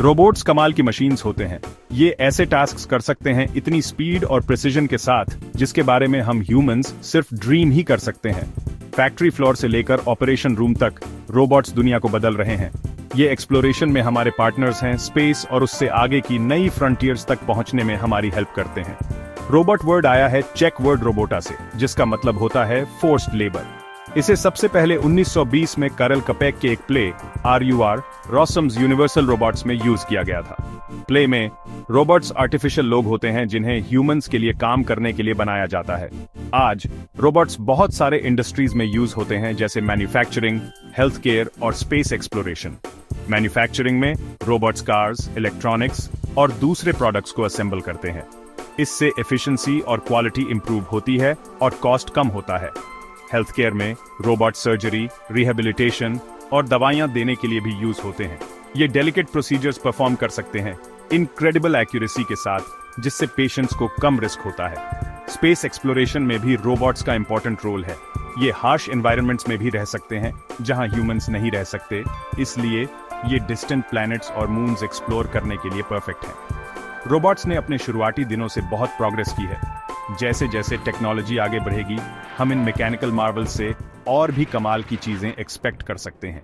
Robots कमाल की machines होते हैं। ये ऐसे टास्क कर सकते हैं इतनी स्पीड और प्रिसिजन के साथ जिसके बारे में हम ह्यूमंस सिर्फ ड्रीम ही कर सकते हैं। फैक्ट्री फ्लोर से लेकर ऑपरेशन रूम तक रोबोट्स दुनिया को बदल रहे हैं। ये एक्सप्लोरेशन में हमारे पार्टनर्स हैं, स्पेस और उससे आगे की नई फ्रंटियर्स तक पहुंचने में हमारी हेल्प करते हैं। रोबोट वर्ड आया है चेक वर्ड रोबोटा से, जिसका मतलब होता है फोर्स्ड लेबर। इसे सबसे पहले 1920 में करल कपेक के एक प्ले RUR रॉसम्स यूनिवर्सल रोबोट्स में यूज किया गया था। प्ले में रोबोट्स आर्टिफिशियल लोग होते हैं जिन्हें ह्यूमंस के लिए काम करने के लिए बनाया जाता है। आज रोबोट्स बहुत सारे इंडस्ट्रीज में यूज होते हैं, जैसे मैन्युफैक्चरिंग, हेल्थ केयर और स्पेस एक्सप्लोरेशन। मैन्युफैक्चरिंग में रोबोट्स कार्स, इलेक्ट्रॉनिक्स और दूसरे प्रोडक्ट्स को असेंबल करते हैं। इससे एफिशिएंसी और क्वालिटी इंप्रूव होती है और कॉस्ट कम होता है। हेल्थ केयर में रोबोट सर्जरी, रिहेबिलिटेशन और दवाइयां देने के लिए भी यूज होते हैं। ये डेलिकेट प्रोसीजर्स परफॉर्म कर सकते हैं इनक्रेडिबल एक्यूरेसी के साथ, जिससे पेशेंट्स को कम रिस्क होता है। स्पेस एक्सप्लोरेशन में भी रोबोट्स का इंपॉर्टेंट रोल है। ये हार्श एनवायरनमेंट्स में भी रह सकते हैं जहां ह्यूमंस नहीं रह सकते, इसलिए ये डिस्टेंट प्लैनेट्स और मून्स एक्सप्लोर करने के लिए परफेक्ट हैं। रोबोट्स ने अपने शुरुआती दिनों से बहुत प्रोग्रेस की है। जैसे जैसे टेक्नोलॉजी आगे बढ़ेगी, हम इन मैकेनिकल मार्वल से और भी कमाल की चीजें एक्सपेक्ट कर सकते हैं।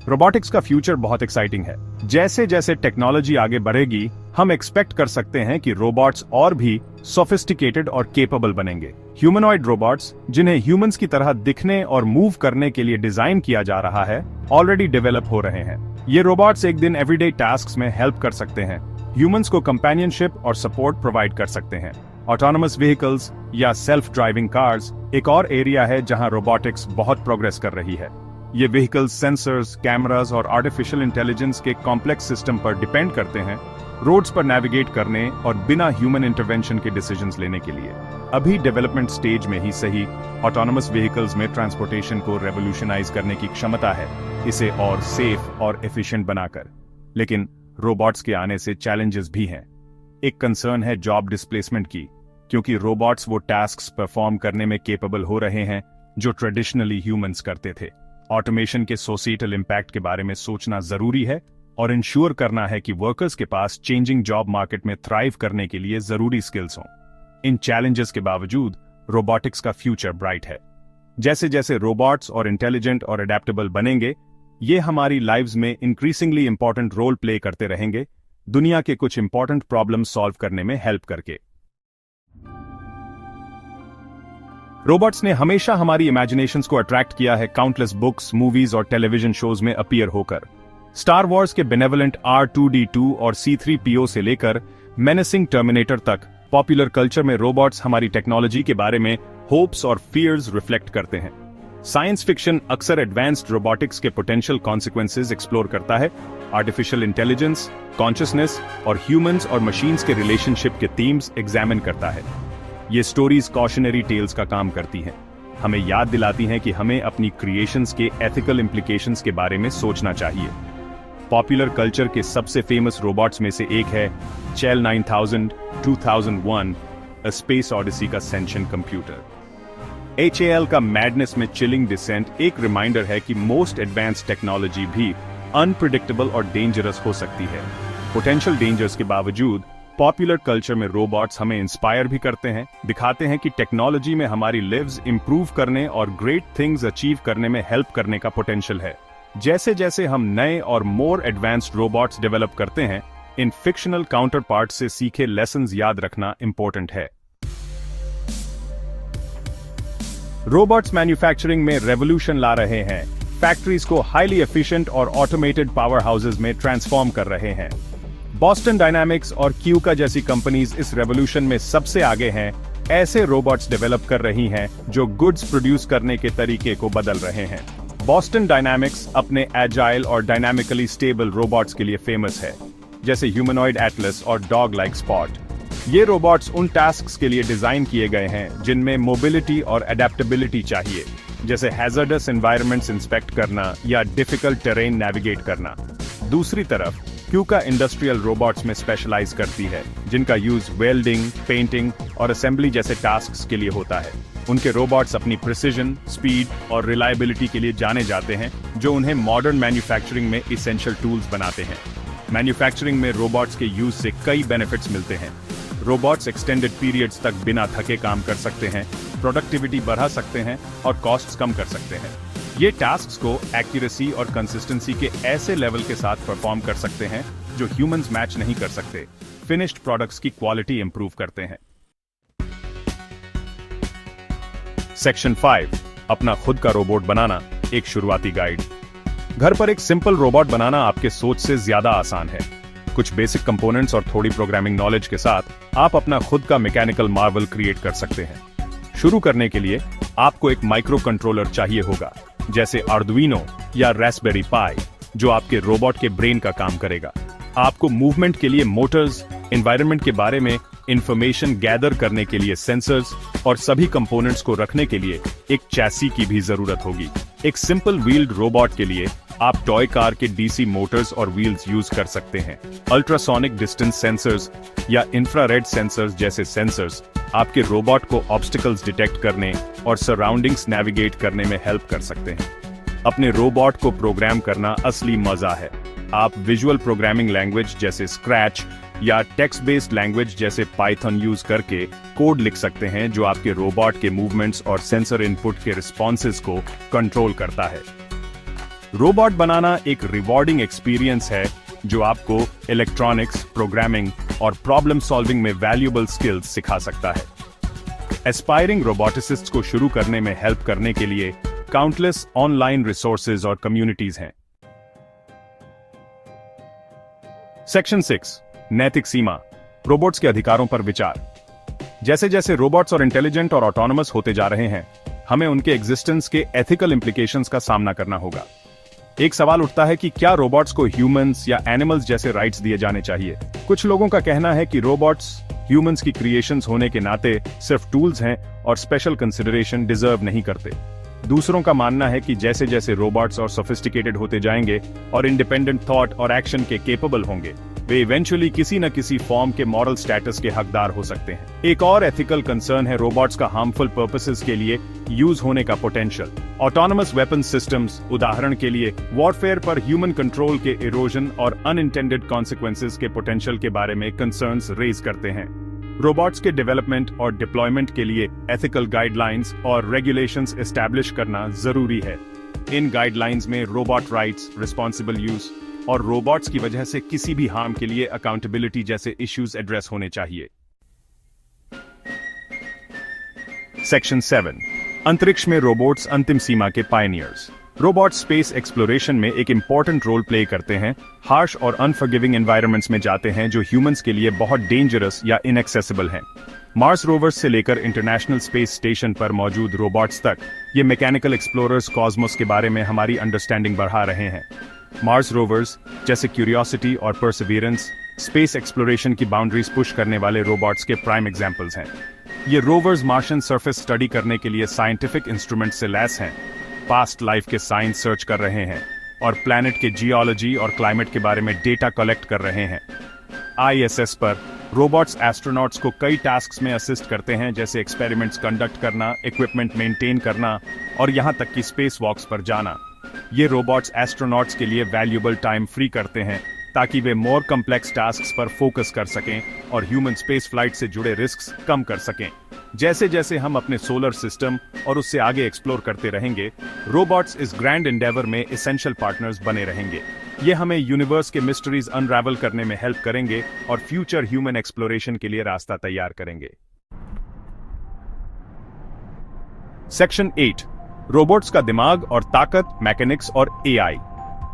रोबोटिक्स का फ्यूचर बहुत एक्साइटिंग है। जैसे जैसे टेक्नोलॉजी आगे बढ़ेगी, हम एक्सपेक्ट कर सकते हैं कि रोबोट्स और भी सोफिस्टिकेटेड और केपेबल बनेंगे। ह्यूमनॉइड रोबोट्स, जिन्हें ह्यूमंस की तरह दिखने और मूव करने के लिए डिजाइन किया जा रहा है, ऑलरेडी डेवलप हो रहे हैं। ये रोबोट्स एक दिन एवरीडे टास्क्स में हेल्प कर सकते हैं, ह्यूमंस को कंपेनियनशिप और सपोर्ट प्रोवाइड कर सकते हैं। ऑटोनोमस व्हीकल्स या सेल्फ ड्राइविंग कार्स एक और एरिया है जहां रोबोटिक्स बहुत प्रोग्रेस कर रही है। ये व्हीकल्स सेंसर्स, कैमरास और आर्टिफिशियल इंटेलिजेंस के कॉम्प्लेक्स सिस्टम पर डिपेंड करते हैं, रोड्स पर नेविगेट करने और बिना ह्यूमन इंटरवेंशन के डिसीजंस लेने के लिए। अभी डेवलपमेंट स्टेज में ही सही, ऑटोनोमस व्हीकल्स में ट्रांसपोर्टेशन को रेवोल्यूशनाइज करने की क्षमता है, इसे और सेफ और एफिशिएंट बनाकर। लेकिन रोबोट्स के आने से चैलेंजेस भी हैं। एक कंसर्न है जॉब डिस्प्लेसमेंट की, क्योंकि रोबोट्स वो टास्क्स परफॉर्म करने में केपेबल हो रहे हैं जो ट्रेडिशनली ह्यूमंस करते थे। ऑटोमेशन के सोसाइटल इंपैक्ट के बारे में सोचना जरूरी है और इंश्योर करना है कि वर्कर्स के पास चेंजिंग जॉब मार्केट में थ्राइव करने के लिए जरूरी स्किल्स हों। इन चैलेंजेस के बावजूद रोबोटिक्स का फ्यूचर ब्राइट है। जैसे जैसे रोबोट्स और इंटेलिजेंट और अडेप्टेबल बनेंगे, ये हमारी लाइव्स में इंक्रीजिंगली इंपॉर्टेंट रोल प्ले करते रहेंगे, दुनिया के कुछ इंपॉर्टेंट प्रॉब्लम सॉल्व करने में हेल्प करके। रोबोट्स ने हमेशा हमारी इमेजिनेशंस को अट्रैक्ट किया है, काउंटलेस बुक्स, मूवीज और टेलीविजन शोज में अपीयर होकर। स्टार वॉर्स के बेनेवलेंट R2D2 और C3PO से लेकर मेनेसिंग टर्मिनेटर तक, पॉपुलर कल्चर में रोबोट्स हमारी टेक्नोलॉजी के बारे में होप्स और फियर्स रिफ्लेक्ट करते हैं। साइंस फिक्शन अक्सर एडवांस्ड रोबोटिक्स के पोटेंशियल कॉन्सिक्वेंसेस एक्सप्लोर करता है। आर्टिफिशियल इंटेलिजेंस, कॉन्शियसनेस और ह्यूमंस और मशीन्स के रिलेशनशिप के थीम्स एग्जामिन करता है। ये स्टोरीज कॉशनरी टेल्स का काम करती हैं, हमें याद दिलाती हैं कि हमें अपनी क्रिएशंस के एथिकल इम्प्लीकेशंस के बारे में सोचना चाहिए। पॉपुलर कल्चर के सबसे फेमस रोबोट्स में से एक है चेल 9000 2001 अ स्पेस ऑडिसी का सेंशिएंट कंप्यूटर। HAL का मैडनेस में चिलिंग डिसेंट एक रिमाइंडर है कि मोस्ट एडवांस्ड टेक्नोलॉजी भी अनप्रिडिक्टेबल और डेंजरस हो सकती है। पोटेंशियल डेंजर्स के बावजूद पॉपुलर कल्चर में रोबोट्स हमें इंस्पायर भी करते हैं, दिखाते हैं कि टेक्नोलॉजी में हमारी लिव्स इंप्रूव करने और ग्रेट थिंग्स अचीव करने में हेल्प करने का पोटेंशियल है। जैसे जैसे हम नए और मोर एडवांस्ड रोबोट्स डेवलप करते हैं, इन फिक्शनल काउंटर पार्ट से सीखे लेसन्स याद रखना इंपॉर्टेंट है। रोबोट्स मैन्युफैक्चरिंग में रेवोल्यूशन ला रहे हैं, फैक्ट्रीज को हाईली एफिशिएंट और ऑटोमेटेड पावर हाउसेज में ट्रांसफॉर्म कर रहे हैं। बॉस्टन डायनामिक्स और क्यूका जैसी कंपनीज इस रेवोल्यूशन में सबसे आगे हैं। ऐसे रोबोट्स डेवलप कर रही हैं जो गुड्स प्रोड्यूस करने के तरीके को बदल रहे हैं। बॉस्टन डायनामिक्स अपने एजाइल और डायनामिकली स्टेबल रोबोट्स के लिए फेमस है, जैसे ह्यूमनॉइड एटलस और डॉग लाइक स्पॉट। ये रोबोट्स उन टास्क्स के लिए डिजाइन किए गए हैं जिनमें मोबिलिटी और अडेप्टेबिलिटी चाहिए, जैसे हैजर्डस एनवायरनमेंट्स इंस्पेक्ट करना या डिफिकल्ट टेरेन नेविगेट करना। दूसरी तरफ क्यूका इंडस्ट्रियल रोबोट्स में स्पेशलाइज करती है, जिनका यूज वेल्डिंग, पेंटिंग और असेंबली जैसे टास्क्स के लिए होता है। उनके रोबोट्स अपनी प्रिसिजन, स्पीड और रिलायबिलिटी के लिए जाने जाते हैं, जो उन्हें मॉडर्न मैन्युफैक्चरिंग में इसेंशियल टूल्स बनाते हैं। मैन्युफैक्चरिंग में रोबोट्स के यूज से कई बेनिफिट्स मिलते हैं। रोबोट्स एक्सटेंडेड पीरियड्स तक बिना थके काम कर सकते हैं, प्रोडक्टिविटी बढ़ा सकते हैं और कॉस्ट्स कम कर सकते हैं। ये टास्क्स को एक्यूरेसी और कंसिस्टेंसी के ऐसे लेवल के साथ परफॉर्म कर सकते हैं जो ह्यूमंस मैच नहीं कर सकते। फिनिश्ड प्रोडक्ट्स की क्वालिटी इंप्रूव करते हैं। सेक्शन 5, अपना खुद का रोबोट बनाना, एक शुरुआती गाइड। घर पर एक सिंपल रोबोट बनाना आपके सोच से ज्यादा आसान है। कुछ बेसिक कंपोनेंट्स और थोड़ी प्रोग्रामिंग नॉलेज के साथ आप अपना खुद का मैकेनिकल मार्वल क्रिएट कर सकते हैं। शुरू करने के लिए आपको एक माइक्रो कंट्रोलर चाहिए होगा, जैसे आर्डुइनो या रास्पबेरी पाई, जो आपके रोबोट के ब्रेन का काम करेगा। आपको मूवमेंट के लिए मोटर्स, एनवायरनमेंट के बारे में इंफॉर्मेशन गैदर करने के लिए सेंसर्स और सभी कंपोनेंट्स को रखने के लिए एक चैसी की भी जरूरत होगी। एक सिंपल व्हील्ड रोबोट के लिए आप टॉय कार के डीसी मोटर्स और व्हील्स यूज कर सकते हैं। अल्ट्रासोनिक डिस्टेंस सेंसर्स या इंफ्रारेड सेंसर्स जैसे सेंसर्स आपके रोबोट को ऑब्स्टिकल्स डिटेक्ट करने और सराउंडिंग्स नेविगेट करने में हेल्प कर सकते हैं। अपने रोबोट को प्रोग्राम करना असली मजा है। आप विजुअल प्रोग्रामिंग लैंग्वेज जैसे स्क्रैच या टेक्स्ट बेस्ड लैंग्वेज जैसे पाइथन यूज करके कोड लिख सकते हैं, जो आपके रोबोट के मूवमेंट्स और सेंसर इनपुट के रिस्पॉन्सेज को कंट्रोल करता है। रोबोट बनाना एक रिवॉर्डिंग एक्सपीरियंस है जो आपको इलेक्ट्रॉनिक्स, प्रोग्रामिंग और प्रॉब्लम सॉल्विंग में वैल्यूएबल स्किल्स सिखा सकता है। एस्पायरिंग रोबोटिस्ट्स को शुरू करने में हेल्प करने के लिए काउंटलेस ऑनलाइन रिसोर्सेज और कम्युनिटीज हैं। सेक्शन 6, नैतिक सीमा, रोबोट्स के अधिकारों पर विचार। जैसे जैसे रोबोट्स और इंटेलिजेंट और ऑटोनोमस होते जा रहे हैं, हमें उनके एग्जिस्टेंस के एथिकल इंप्लीकेशंस का सामना करना होगा। एक सवाल उठता है कि क्या रोबोट्स को ह्यूमंस या एनिमल्स जैसे राइट्स दिए जाने चाहिए। कुछ लोगों का कहना है कि रोबोट्स ह्यूमंस की क्रिएशंस होने के नाते सिर्फ टूल्स हैं और स्पेशल कंसिडरेशन डिजर्व नहीं करते। दूसरों का मानना है कि जैसे जैसे रोबोट्स और सोफिस्टिकेटेड होते जाएंगे और इंडिपेंडेंट थॉट और एक्शन के केपेबल होंगे, वे इवेंचुअली किसी न किसी फॉर्म के मॉरल स्टेटस के हकदार हो सकते हैं। एक और एथिकल कंसर्न है रोबोट्स का हार्मफुल पर्पसेस के लिए यूज होने का पोटेंशियल। ऑटोनोमस वेपन सिस्टम्स, उदाहरण के लिए वॉरफेयर पर ह्यूमन कंट्रोल के इरोजन और अनइंटेंडेड कॉन्सिक्वेंसेस के पोटेंशियल के बारे में कंसर्न्स रेज करते हैं। रोबोट्स के डेवलपमेंट और डिप्लॉयमेंट के लिए एथिकल गाइडलाइंस और रेगुलेशंस एस्टैब्लिश करना जरूरी है। इन गाइडलाइंस में रोबोट राइट्स, रिस्पॉन्सिबल यूज और रोबोट्स की वजह से किसी भी हार्म के लिए अकाउंटेबिलिटी जैसे इश्यूज एड्रेस होने चाहिए। सेक्शन 7, अंतरिक्ष में रोबोट्स अंतिम सीमा के पायनियर्स। रोबोट स्पेस एक्सप्लोरेशन में एक इंपॉर्टेंट रोल प्ले करते हैं। हार्श और अनफॉरगिविंग एनवायरनमेंट्स में जाते हैं जो ह्यूमंस के लिए बहुत डेंजरस या इनएक्सेसिबल हैं। मार्स रोवर्स से लेकर इंटरनेशनल स्पेस स्टेशन पर मौजूद रोबोट्स तक, ये मैकेनिकल एक्सप्लोरर्स कॉस्मोस के बारे में हमारी अंडरस्टैंडिंग बढ़ा रहे हैं। मार्स रोवर्स जैसे क्यूरियोसिटी और परसिवियरेंस स्पेस एक्सप्लोरेशन की बाउंड्रीज पुश करने वाले रोबोट्स के प्राइम एग्जांपल्स हैं। ये रोवर्स मार्शियन सरफेस स्टडी करने के लिए साइंटिफिक इंस्ट्रूमेंट से लैस हैं, पास्ट लाइफ के साइंस सर्च कर रहे हैं और प्लैनेट के जियोलॉजी और क्लाइमेट के बारे में डेटा कलेक्ट कर रहे हैं। ISS पर रोबोट्स एस्ट्रोनॉट्स को कई टास्क्स में असिस्ट करते हैं, जैसे एक्सपेरिमेंट्स कंडक्ट करना, इक्विपमेंट मेंटेन करना और यहां तक कि स्पेस वॉक्स पर जाना। ये रोबोट्स एस्ट्रोनॉट्स के लिए वैल्यूएबल टाइम फ्री करते हैं ताकि वे मोर कम्प्लेक्स टास्क्स पर फोकस कर सकें और ह्यूमन स्पेस फ्लाइट से जुड़े रिस्क्स कम कर सकें। जैसे जैसे हम अपने सोलर सिस्टम और उससे आगे एक्सप्लोर करते रहेंगे, रोबोट्स इस ग्रैंड एंडेवर में एसेंशियल पार्टनर्स बने रहेंगे। ये हमें यूनिवर्स के मिस्ट्रीज अनरावल करने में हेल्प करेंगे और फ्यूचर ह्यूमन एक्सप्लोरेशन के लिए रास्ता तैयार करेंगे। सेक्शन 8, रोबोट्स का दिमाग और ताकत, मैकेनिक्स और AI।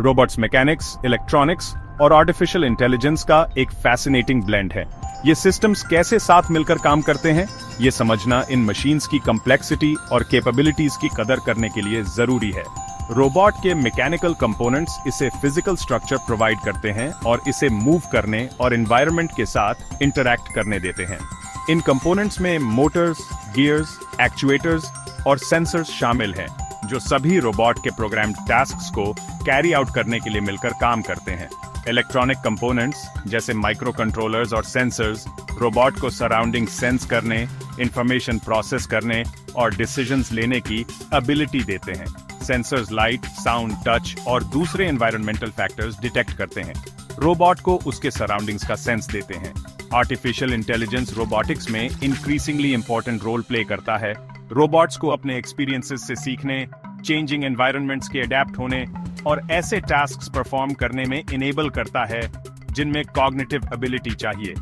रोबोट्स मैकेनिक्स, इलेक्ट्रॉनिक्स और आर्टिफिशियल इंटेलिजेंस का एक फैसिनेटिंग ब्लेंड है। ये सिस्टम्स कैसे साथ मिलकर काम करते हैं, ये समझना इन मशीन्स की कम्प्लेक्सिटी और कैपेबिलिटीज की कदर करने के लिए जरूरी है। रोबोट के मैकेनिकल कंपोनेंट्स इसे फिजिकल स्ट्रक्चर प्रोवाइड करते हैं और इसे मूव करने और एनवायरनमेंट के साथ इंटरैक्ट करने देते हैं। इन कंपोनेंट्स में मोटर्स, गियर्स, एक्चुएटर्स और सेंसर्स शामिल हैं, जो सभी रोबोट के प्रोग्राम्ड टास्क्स को कैरी आउट करने के लिए मिलकर काम करते हैं। इलेक्ट्रॉनिक कंपोनेंट्स जैसे माइक्रो कंट्रोलर्स और सेंसर्स रोबोट को सराउंडिंग सेंस करने, इंफॉर्मेशन प्रोसेस करने और डिसीजंस लेने की एबिलिटी देते हैं। सेंसर्स लाइट, साउंड, टच और दूसरे एनवायरमेंटल फैक्टर्स डिटेक्ट करते हैं, रोबोट को उसके सराउंडिंग्स का सेंस देते हैं। आर्टिफिशियल इंटेलिजेंस रोबोटिक्स में इंक्रीजिंगली इंपॉर्टेंट रोल प्ले करता है। रोबोट्स को अपने एक्सपीरियंसेस से सीखने, चेंजिंग एनवायरनमेंट्स के अडेप्ट होने और ऐसे टास्क्स परफॉर्म करने में इनेबल करता है जिनमें कॉग्निटिव एबिलिटी चाहिए।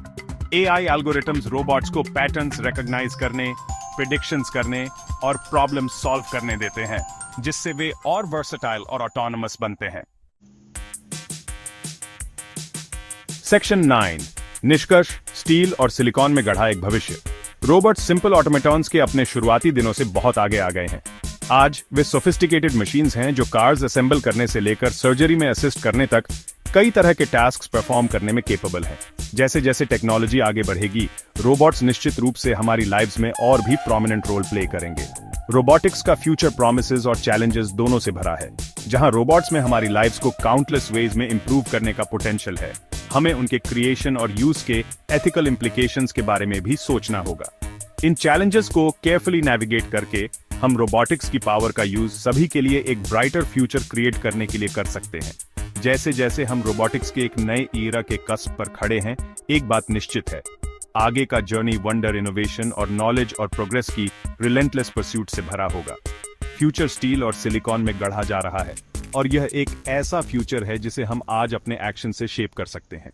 एआई एल्गोरिथम्स रोबोट्स को पैटर्न्स रिकॉग्नाइज करने, प्रेडिक्शंस करने और प्रॉब्लम सॉल्व करने देते हैं, जिससे वे और वर्सेटाइल और ऑटोनमस बनते हैं। सेक्शन 9 निष्कर्ष, स्टील और सिलिकॉन में गढ़ा एक भविष्य। रोबोट सिंपल ऑटोमेटॉन्स के अपने शुरुआती दिनों से बहुत आगे आ गए हैं। आज वे सोफिस्टिकेटेड मशीन्स हैं जो कार्स असेंबल करने से लेकर सर्जरी में असिस्ट करने तक कई तरह के टास्क परफॉर्म करने में केपेबल हैं। जैसे जैसे टेक्नोलॉजी आगे बढ़ेगी, रोबोट्स निश्चित रूप से हमारी लाइव्स में और भी प्रोमिनेंट रोल प्ले करेंगे। रोबोटिक्स का फ्यूचर प्रॉमिसेस और चैलेंजेस दोनों से भरा है। जहां रोबोट्स में हमारी लाइव्स को काउंटलेस वेज में इंप्रूव करने का पोटेंशियल है, हमें उनके क्रिएशन और यूज के एथिकल इम्प्लीकेशंस के बारे में भी सोचना होगा। इन चैलेंजेस को केयरफुली नेविगेट करके हम रोबोटिक्स की पावर का यूज सभी के लिए एक ब्राइटर फ्यूचर क्रिएट करने के लिए कर सकते हैं। जैसे जैसे हम रोबोटिक्स के एक नए ईरा के कस्प पर खड़े हैं, एक बात निश्चित है, आगे का जर्नी वंडर, इनोवेशन और नॉलेज और प्रोग्रेस की रिलेंटलेस परस्यूट से भरा होगा। फ्यूचर स्टील और सिलिकॉन में गढ़ा जा रहा है और यह एक ऐसा फ्यूचर है जिसे हम आज अपने एक्शन से शेप कर सकते हैं।